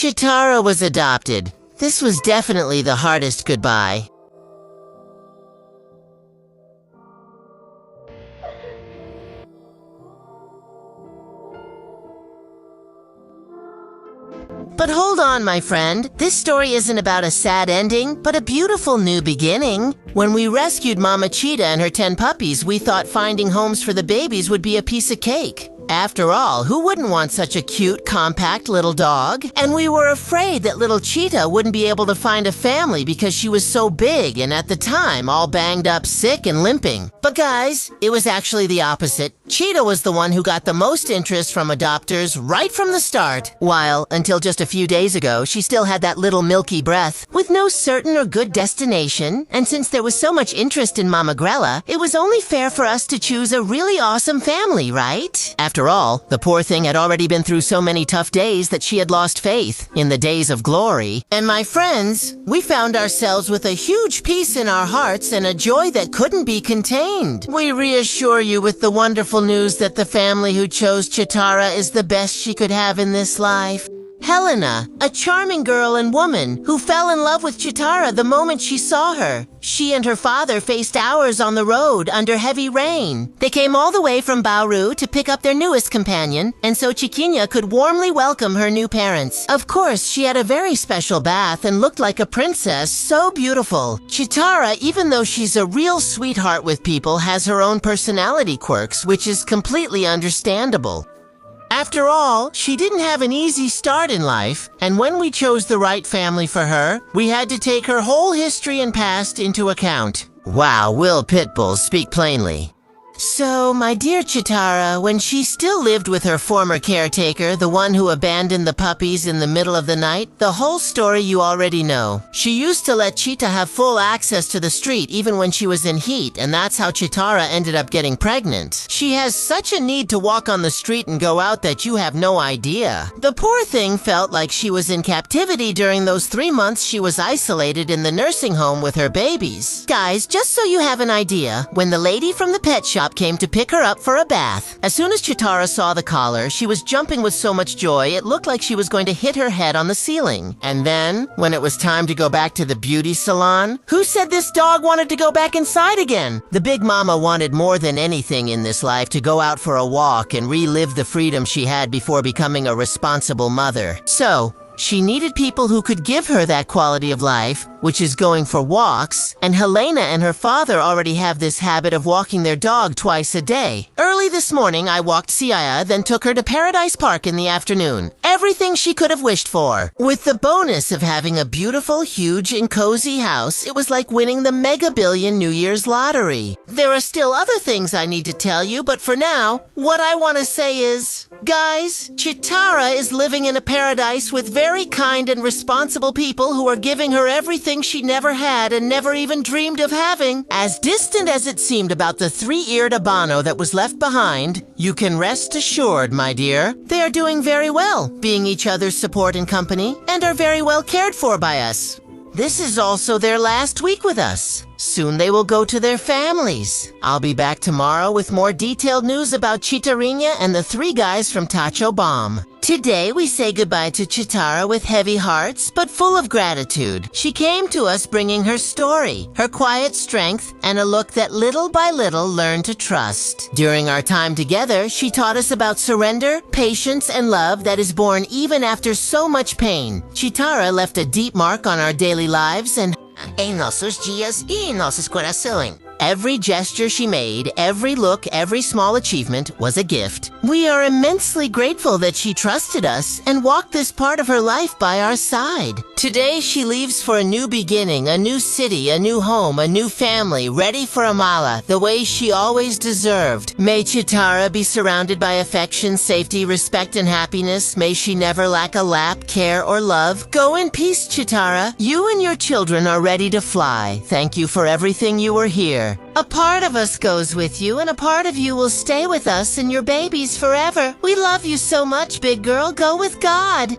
Chitara was adopted. This was definitely the hardest goodbye. But hold on, my friend. This story isn't about a sad ending, but a beautiful new beginning. When we rescued Mama Cheetah and her 10 puppies, we thought finding homes for the babies would be a piece of cake. After all, who wouldn't want such a cute, compact little dog? And we were afraid that little Cheetah wouldn't be able to find a family because she was so big and at the time all banged up, sick and limping. But guys, it was actually the opposite. Cheetah was the one who got the most interest from adopters right from the start, while, until just a few days ago, she still had that little milky breath with no certain or good destination. And since there was so much interest in Mama Grella, it was only fair for us to choose a really awesome family, right? After all, the poor thing had already been through so many tough days that she had lost faith in the days of glory. And my friends, we found ourselves with a huge peace in our hearts and a joy that couldn't be contained. We reassure you with the wonderful news that the family who chose Chitara is the best she could have in this life. Helena, a charming girl and woman who fell in love with Chitara the moment she saw her. She and her father faced hours on the road under heavy rain. They came all the way from Bauru to pick up their newest companion, and so Chiquinha could warmly welcome her new parents. Of course, she had a very special bath and looked like a princess, so beautiful. Chitara, even though she's a real sweetheart with people, has her own personality quirks, which is completely understandable. After all, she didn't have an easy start in life, and when we chose the right family for her, we had to take her whole history and past into account. Wow, will Pitbull speak plainly. So, my dear Chitara, when she still lived with her former caretaker, the one who abandoned the puppies in the middle of the night, the whole story you already know. She used to let Cheetah have full access to the street even when she was in heat, and that's how Chitara ended up getting pregnant. She has such a need to walk on the street and go out that you have no idea. The poor thing felt like she was in captivity during those 3 months she was isolated in the nursing home with her babies. Guys, just so you have an idea, when the lady from the pet shop came to pick her up for a bath, as soon as Chitara saw the collar, she was jumping with so much joy it looked like she was going to hit her head on the ceiling. And then, when it was time to go back to the beauty salon, who said this dog wanted to go back inside again? The big mama wanted more than anything in this life to go out for a walk and relive the freedom she had before becoming a responsible mother. So, she needed people who could give her that quality of life, which is going for walks, and Helena and her father already have this habit of walking their dog twice a day. Early this morning, I walked Sia, then took her to Paradise Park in the afternoon. Everything she could have wished for. With the bonus of having a beautiful, huge, and cozy house, it was like winning the Mega Billion New Year's lottery. There are still other things I need to tell you, but for now, what I want to say is, guys, Chitara is living in a paradise with very kind and responsible people who are giving her everything she never had and never even dreamed of having. As distant as it seemed about the 3-eared albino that was left behind, you can rest assured, my dear, they are doing very well, being each other's support and company, and are very well cared for by us. This is also their last week with us. Soon they will go to their families. I'll be back tomorrow with more detailed news about Chitarinya and the 3 guys from Tacho Bomb. Today we say goodbye to Chitara with heavy hearts, but full of gratitude. She came to us bringing her story, her quiet strength, and a look that little by little learned to trust. During our time together, she taught us about surrender, patience, and love that is born even after so much pain. Chitara left a deep mark on our daily lives and em nossos dias e em nossos corações. Every gesture she made, every look, every small achievement was a gift. We are immensely grateful that she trusted us and walked this part of her life by our side. Today she leaves for a new beginning, a new city, a new home, a new family, ready for Amala, the way she always deserved. May Chitara be surrounded by affection, safety, respect, and happiness. May she never lack a lap, care, or love. Go in peace, Chitara. You and your children are ready to fly. Thank you for everything you were here. A part of us goes with you, and a part of you will stay with us and your babies forever. We love you so much, big girl. Go with God.